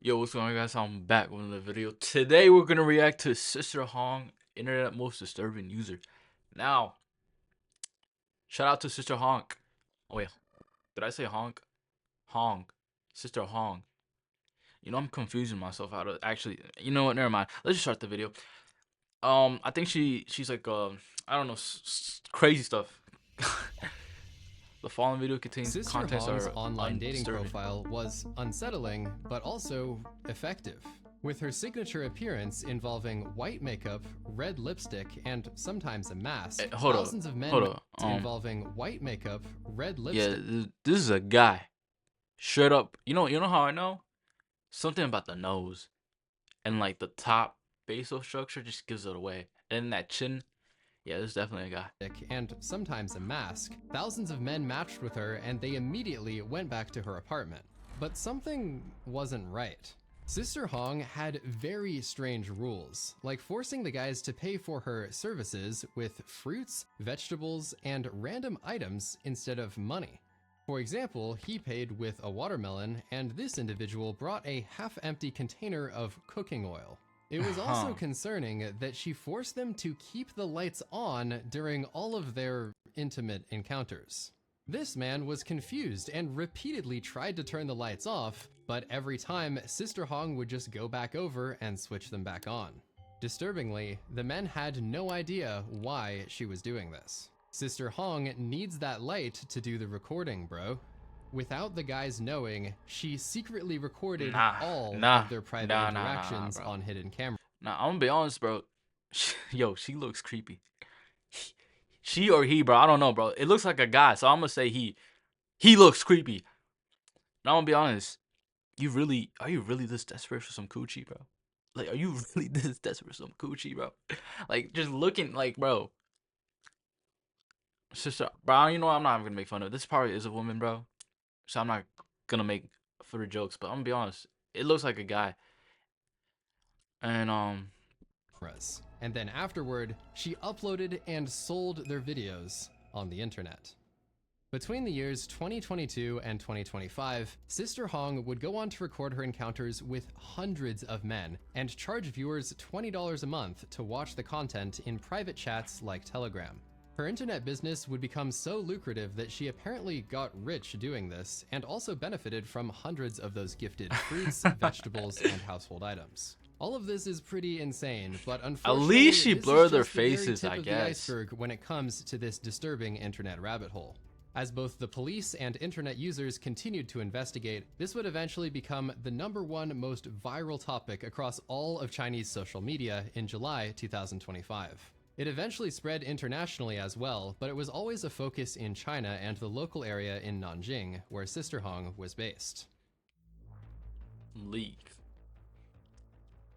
Yo, what's going on, guys? I'm back with another video. Today, we're gonna react to Sister Hong, internet most disturbing user. Now, shout out to Sister Honk. Oh wait, did I say honk? Hong, Sister Hong. You know, I'm confusing myself how to actually. You know what? Never mind. Let's just start the video. I think she's like I don't know, crazy stuff. The following video contains Sister contents Hong's are online dating undisturbing. profile was unsettling, but also effective. With her signature appearance involving white makeup, red lipstick, and sometimes a mask, thousands of men involving white makeup, red lipstick. Yeah, this is a guy. Straight up. You know how I know? Something about the nose and like the top facial structure just gives it away. And that chin. Yeah, this is definitely a guy. And sometimes a mask. Thousands of men matched with her and they immediately went back to her apartment. But something wasn't right. Sister Hong had very strange rules, like forcing the guys to pay for her services with fruits, vegetables, and random items instead of money. For example, he paid with a watermelon, and this individual brought a half-empty container of cooking oil. It was also concerning that she forced them to keep the lights on during all of their intimate encounters. This man was confused and repeatedly tried to turn the lights off, but every time, Sister Hong would just go back over and switch them back on. Disturbingly, the men had no idea why she was doing this. Sister Hong needs that light to do the recording, bro. Without the guys knowing, she secretly recorded all of their private interactions on hidden camera. Nah, I'm gonna be honest, bro. Yo, she looks creepy. She or he, bro. I don't know, bro. It looks like a guy, so I'm gonna say he. He looks creepy. Now I'm gonna be honest. Are you really this desperate for some coochie, bro? Like, are you really this desperate for some coochie, bro? Like, just looking like, bro. Sister, bro, you know what? I'm not even gonna make fun of it. This probably is a woman, bro. So I'm not gonna make further jokes, but I'm gonna be honest. It looks like a guy. And And then afterward, she uploaded and sold their videos on the internet. Between the years 2022 and 2025, Sister Hong would go on to record her encounters with hundreds of men and charge viewers $20 a month to watch the content in private chats like Telegram. Her internet business would become so lucrative that she apparently got rich doing this and also benefited from hundreds of those gifted fruits, vegetables, and household items. All of this is pretty insane, but unfortunately, at least she blurred their the very faces, tip I of guess. the iceberg when it comes to this disturbing internet rabbit hole. As both the police and internet users continued to investigate, this would eventually become the #1 most viral topic across all of Chinese social media in July 2025. It eventually spread internationally as well, but it was always a focus in China and the local area in Nanjing, where Sister Hong was based. Leak.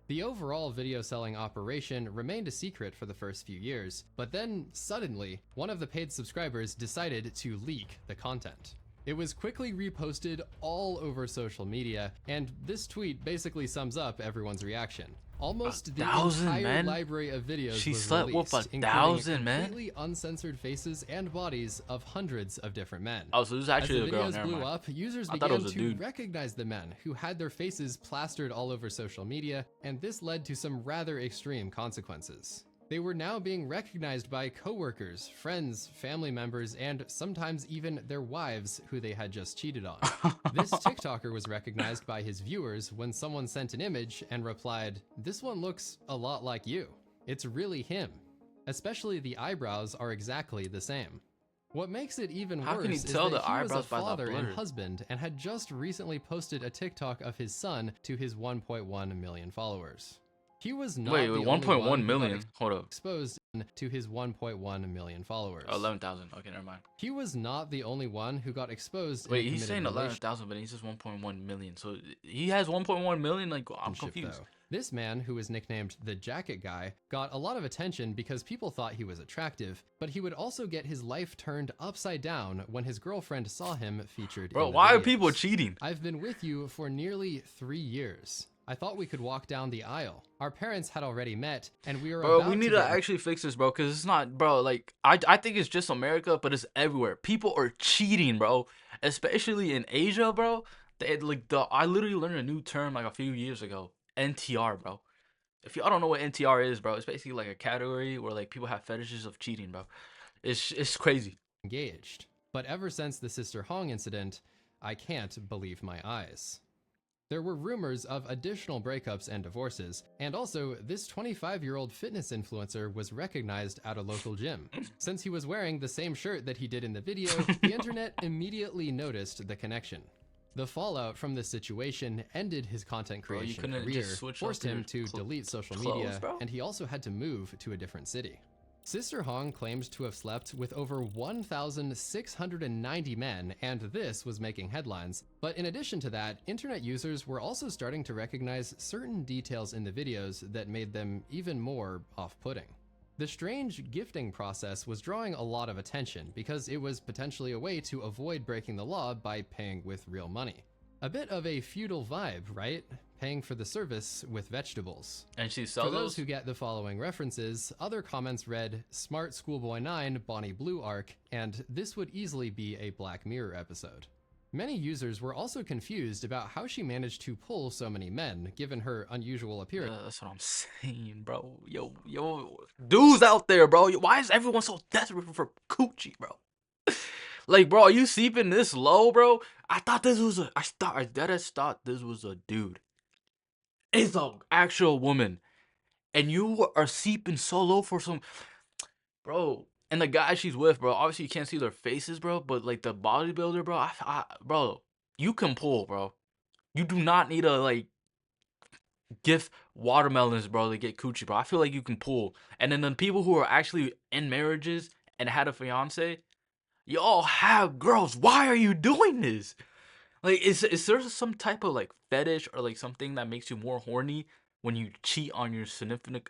The overall video selling operation remained a secret for the first few years, but then, suddenly, one of the paid subscribers decided to leak the content. It was quickly reposted all over social media, and this tweet basically sums up everyone's reaction. Almost the entire library of videos she was slept released, with 1,000 men? completely uncensored faces and bodies of hundreds of different men. Oh, so this is actually As a the girl. videos blew up, users began to recognize the men who had their faces plastered all over social media, and this led to some rather extreme consequences. They were now being recognized by coworkers, friends, family members, and sometimes even their wives who they had just cheated on. This TikToker was recognized by his viewers when someone sent an image and replied, "This one looks a lot like you. It's really him. Especially the eyebrows are exactly the same." What makes it even worse is that he was a father and husband and had just recently posted a TikTok of his son to his 1.1 million followers. He was not the 1.1 million. Hold up. Exposed to his 1.1 million followers. 11,000. Okay, never mind. He was not the only one who got exposed. Wait, he's saying 11,000, but he says 1.1 million. So he has 1.1 million. Like, I'm confused. This man, who was nicknamed the Jacket Guy, got a lot of attention because people thought he was attractive, but he would also get his life turned upside down when his girlfriend saw him featured. Bro, why are people cheating? "I've been with you for nearly 3 years. I thought we could walk down the aisle. Our parents had already met, and we were Bro, we need to actually fix this, bro, because it's not, bro, like, I think it's just America, but it's everywhere. People are cheating, bro, especially in Asia, bro. I literally learned a new term like a few years ago. NTR, bro. If y'all don't know what NTR is, bro, it's basically like a category where like people have fetishes of cheating, bro. It's crazy. Engaged. But ever since the Sister Hong incident, I can't believe my eyes. There were rumors of additional breakups and divorces, and also this 25-year-old fitness influencer was recognized at a local gym. Since he was wearing the same shirt that he did in the video, the internet immediately noticed the connection. The fallout from this situation ended his content creation career, forced him to delete social media, and he also had to move to a different city. Sister Hong claimed to have slept with over 1,690 men, and this was making headlines. But in addition to that, internet users were also starting to recognize certain details in the videos that made them even more off-putting. The strange gifting process was drawing a lot of attention because it was potentially a way to avoid breaking the law by paying with real money. A bit of a feudal vibe, right? Paying for the service with vegetables. And she sells For those who get the following references, other comments read Smart Schoolboy 9 Bonnie Blue arc, and this would easily be a Black Mirror episode. Many users were also confused about how she managed to pull so many men, given her unusual appearance. That's what I'm saying, bro. Yo, dudes out there, bro. Why is everyone so desperate for coochie, bro? Like, bro, are you seeping this low, bro? I dead thought this was a dude. It's an actual woman, and you are seeping so low for some, bro. And the guy she's with, bro. Obviously, you can't see their faces, bro. But like the bodybuilder, bro. Bro, you can pull, bro. You do not need to like gift watermelons, bro, to get coochie, bro. I feel like you can pull. And then the people who are actually in marriages and had a fiance, y'all have girls. Why are you doing this? Like, is there some type of like fetish or like something that makes you more horny when you cheat on your significant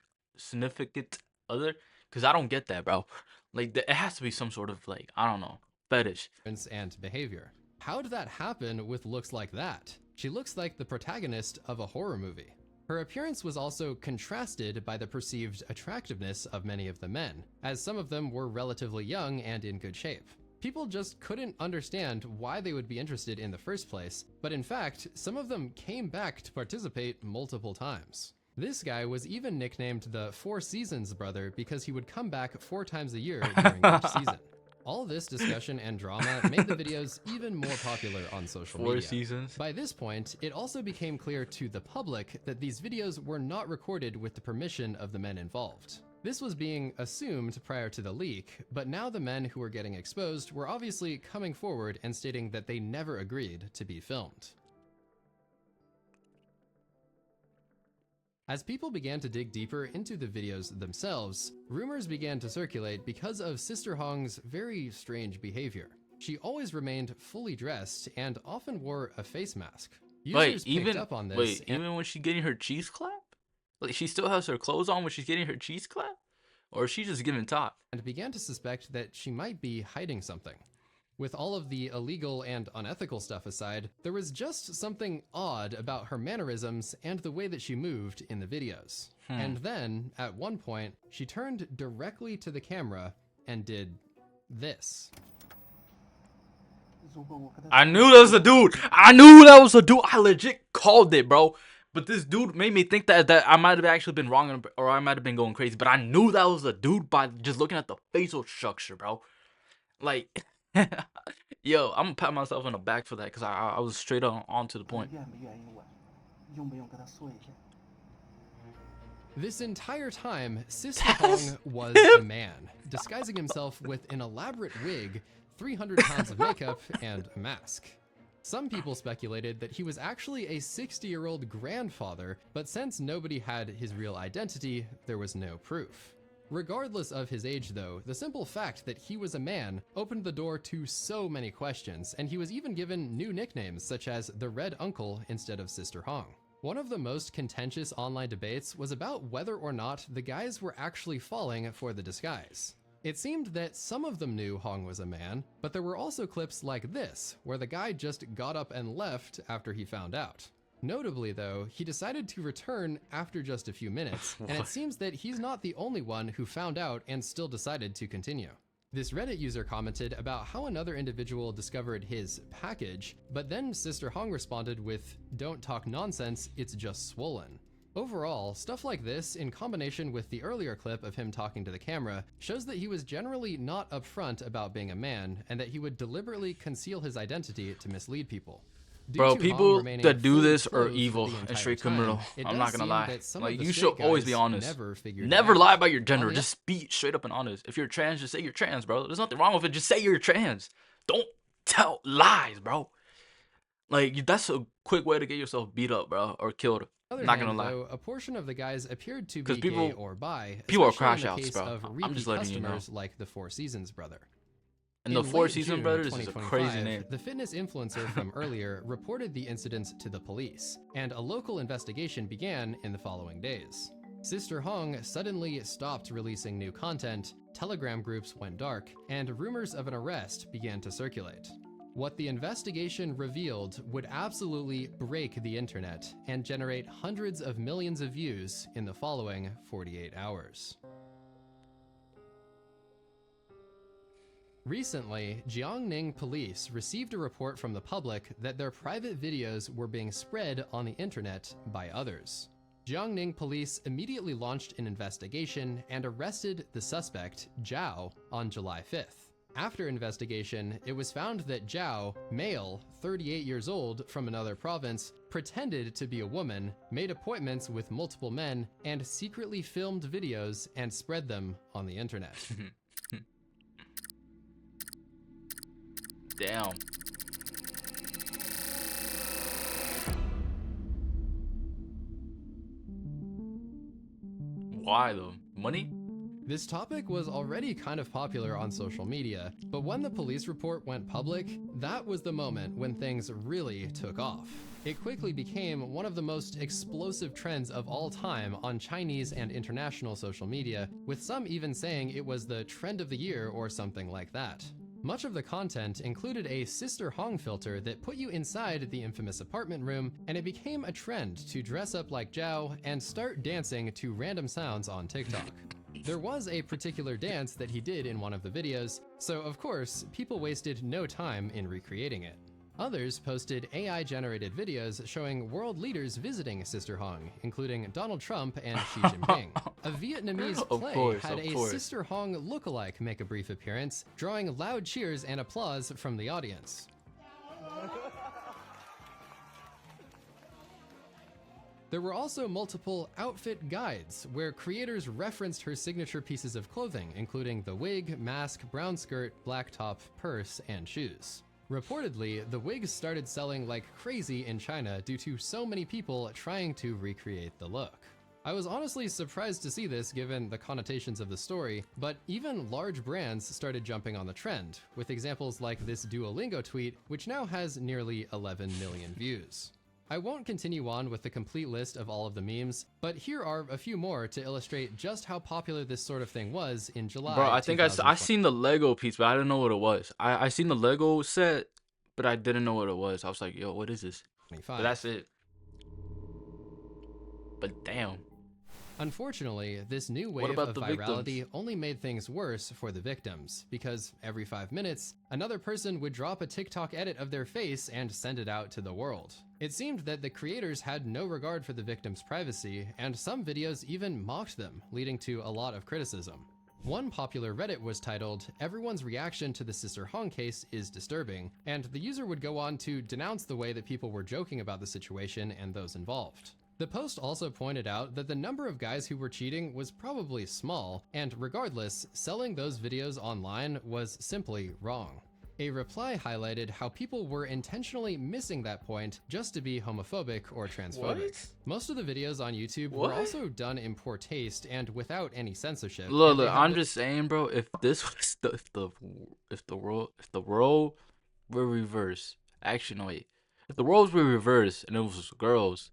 other? Because I don't get that, bro. Like, it has to be some sort of like, I don't know, fetish. And behavior. How did that happen with looks like that? She looks like the protagonist of a horror movie. Her appearance was also contrasted by the perceived attractiveness of many of the men, as some of them were relatively young and in good shape. People just couldn't understand why they would be interested in the first place, but in fact, some of them came back to participate multiple times. This guy was even nicknamed the Four Seasons brother because he would come back 4 times a year during each season. All this discussion and drama made the videos even more popular on social media. 4 seasons. By this point, it also became clear to the public that these videos were not recorded with the permission of the men involved. This was being assumed prior to the leak, but now the men who were getting exposed were obviously coming forward and stating that they never agreed to be filmed. As people began to dig deeper into the videos themselves, rumors began to circulate because of Sister Hong's very strange behavior. She always remained fully dressed and often wore a face mask. Users picked up on this. Even when she's getting her cheese clap? Like, she still has her clothes on when she's getting her cheese clap? Or is she just giving top? And began to suspect that she might be hiding something. With all of the illegal and unethical stuff aside, there was just something odd about her mannerisms and the way that she moved in the videos. And then, at one point, she turned directly to the camera and did this. I knew that was a dude. I legit called it, bro. But this dude made me think that I might have actually been wrong or I might have been going crazy. But I knew that was a dude by just looking at the facial structure, bro. Like, yo, I'm gonna pat myself on the back for that because I was straight on to the point. This entire time, Sister Hong was a man, disguising himself with an elaborate wig, 300 pounds of makeup, and a mask. Some people speculated that he was actually a 60-year-old grandfather, but since nobody had his real identity, there was no proof. Regardless of his age though, the simple fact that he was a man opened the door to so many questions, and he was even given new nicknames such as the Red Uncle instead of Sister Hong. One of the most contentious online debates was about whether or not the guys were actually falling for the disguise. It seemed that some of them knew Hong was a man, but there were also clips like this, where the guy just got up and left after he found out. Notably though, he decided to return after just a few minutes, and it seems that he's not the only one who found out and still decided to continue. This Reddit user commented about how another individual discovered his package, but then Sister Hong responded with, "Don't talk nonsense, it's just swollen." Overall, stuff like this, in combination with the earlier clip of him talking to the camera, shows that he was generally not upfront about being a man, and that he would deliberately conceal his identity to mislead people. Bro, people that do this are evil and straight criminal. I'm not gonna lie. Like, you should always be honest. Never lie about your gender. Just be straight up and honest. If you're trans, just say you're trans, bro. There's nothing wrong with it. Just say you're trans. Don't tell lies, bro. Like, that's a quick way to get yourself beat up, bro, or killed. Not gonna lie. Though, a portion of the guys appeared to be gay or bi. People are crash outs, bro. I'm just letting you know. Like the Four Seasons brother. And the Four Seasons Brothers is a crazy name. The fitness influencer from earlier reported the incidents to the police, and a local investigation began in the following days. Sister Hong suddenly stopped releasing new content, Telegram groups went dark, and rumors of an arrest began to circulate. What the investigation revealed would absolutely break the internet and generate hundreds of millions of views in the following 48 hours. Recently, Jiangning police received a report from the public that their private videos were being spread on the internet by others. Jiangning police immediately launched an investigation and arrested the suspect, Zhao, on July 5th. After investigation, it was found that Zhao, male, 38 years old, from another province, pretended to be a woman, made appointments with multiple men, and secretly filmed videos and spread them on the internet. Damn. Why though? Money? This topic was already kind of popular on social media, but when the police report went public, that was the moment when things really took off. It quickly became one of the most explosive trends of all time on Chinese and international social media, with some even saying it was the trend of the year or something like that. Much of the content included a Sister Hong filter that put you inside the infamous apartment room, and it became a trend to dress up like Zhao and start dancing to random sounds on TikTok. There was a particular dance that he did in one of the videos, so of course, people wasted no time in recreating it. Others posted AI-generated videos showing world leaders visiting Sister Hong, including Donald Trump and Xi Jinping. A Vietnamese play had a Sister Hong lookalike make a brief appearance, drawing loud cheers and applause from the audience. There were also multiple outfit guides, where creators referenced her signature pieces of clothing, including the wig, mask, brown skirt, black top, purse, and shoes. Reportedly, the wigs started selling like crazy in China due to so many people trying to recreate the look. I was honestly surprised to see this given the connotations of the story, but even large brands started jumping on the trend, with examples like this Duolingo tweet, which now has nearly 11 million views. I won't continue on with the complete list of all of the memes, but here are a few more to illustrate just how popular this sort of thing was in July. Bro, I think I seen the Lego piece, but I didn't know what it was. I seen the Lego set, but I didn't know what it was. I was like, yo, what is this? But that's it. But damn. Unfortunately, this new wave of virality only made things worse for the victims, because every 5 minutes, another person would drop a TikTok edit of their face and send it out to the world. It seemed that the creators had no regard for the victims' privacy, and some videos even mocked them, leading to a lot of criticism. One popular Reddit was titled, "Everyone's reaction to the Sister Hong case is disturbing," and the user would go on to denounce the way that people were joking about the situation and those involved. The post also pointed out that the number of guys who were cheating was probably small, and regardless, selling those videos online was simply wrong. A reply highlighted how people were intentionally missing that point just to be homophobic or transphobic. What? Most of the videos on YouTube were also done in poor taste and without any censorship. Look, I'm just saying, bro, if this was if the role were reversed, actually no wait, if the roles were reversed and it was girls,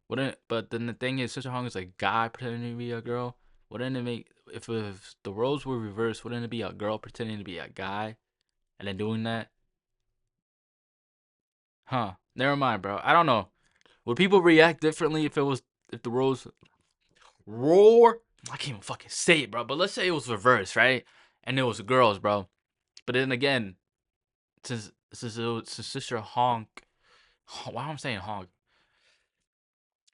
wouldn't? But then the thing is, Sister Hong is a guy pretending to be a girl. Wouldn't it make if the roles were reversed? Wouldn't it be a girl pretending to be a guy, and then doing that? Huh? Never mind, bro. I don't know. Would people react differently if the roles roar? I can't even fucking say it, bro. But let's say it was reversed, right? and it was girls, bro. But then again, since Sister Honk, why am I saying Honk?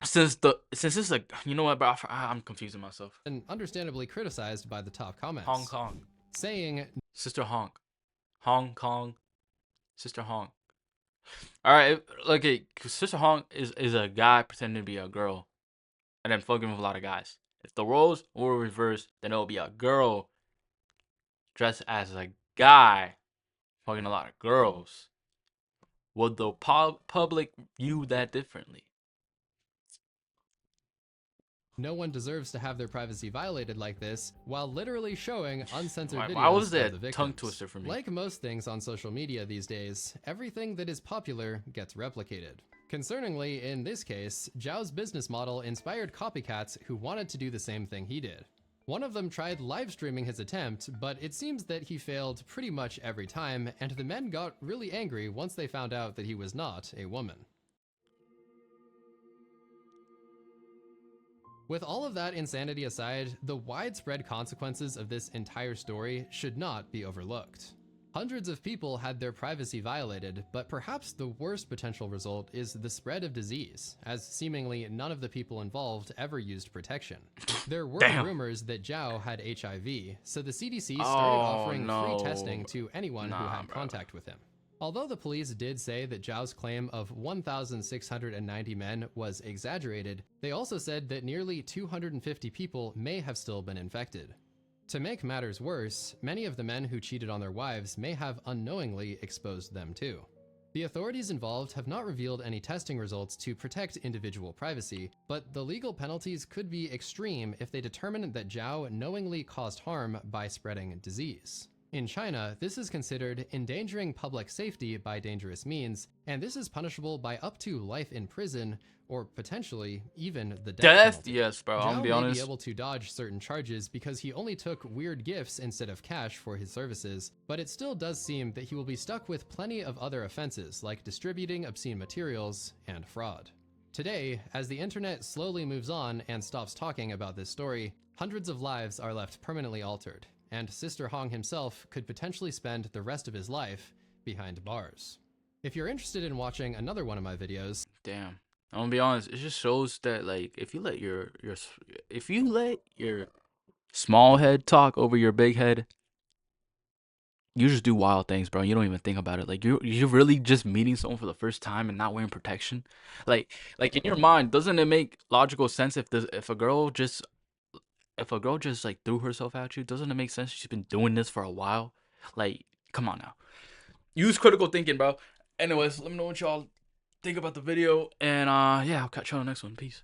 Since it's like, you know what, bro? I'm confusing myself. And understandably criticized by the top comments. Hong Kong, saying, Sister Honk, Hong Kong, Sister Honk. All right, like Sister Honk is a guy pretending to be a girl, and then fucking with a lot of guys. If the roles were reversed, then it'll be a girl dressed as a guy fucking a lot of girls. Would the public view that differently? no one deserves to have their privacy violated like this, while literally showing uncensored videos Why was of that the victims. tongue twister for me? Like most things on social media these days, everything that is popular gets replicated. Concerningly, in this case, Zhao's business model inspired copycats who wanted to do the same thing he did. One of them tried live streaming his attempt, but it seems that he failed pretty much every time, and the men got really angry once they found out that he was not a woman. With all of that insanity aside, the widespread consequences of this entire story should not be overlooked. Hundreds of people had their privacy violated, but perhaps the worst potential result is the spread of disease, as seemingly none of the people involved ever used protection. There were rumors that Zhao had HIV, so the CDC started offering free testing to anyone who had contact with him. Although the police did say that Zhao's claim of 1,690 men was exaggerated, they also said that nearly 250 people may have still been infected. To make matters worse, many of the men who cheated on their wives may have unknowingly exposed them too. The authorities involved have not revealed any testing results to protect individual privacy, but the legal penalties could be extreme if they determine that Zhao knowingly caused harm by spreading disease. In China, this is considered endangering public safety by dangerous means, and this is punishable by up to life in prison, or potentially even the death penalty. Yes, bro. I'm gonna be Zhao may honest. be able to dodge certain charges because he only took weird gifts instead of cash for his services, but it still does seem that he will be stuck with plenty of other offenses like distributing obscene materials and fraud. Today, as the internet slowly moves on and stops talking about this story, hundreds of lives are left permanently altered, and Sister Hong himself could potentially spend the rest of his life behind bars. If you're interested in watching another one of my videos, damn, I'm gonna be honest, it just shows that, like, if you let your small head talk over your big head, you just do wild things, bro. You don't even think about it. Like, you're really just meeting someone for the first time and not wearing protection. Like in your mind, doesn't it make logical sense if a girl just like threw herself at you? Doesn't it make sense? She's been doing this for a while. Like, come on now. Use critical thinking, bro. Anyways, let me know what y'all think about the video, and yeah, I'll catch you on the next one. Peace.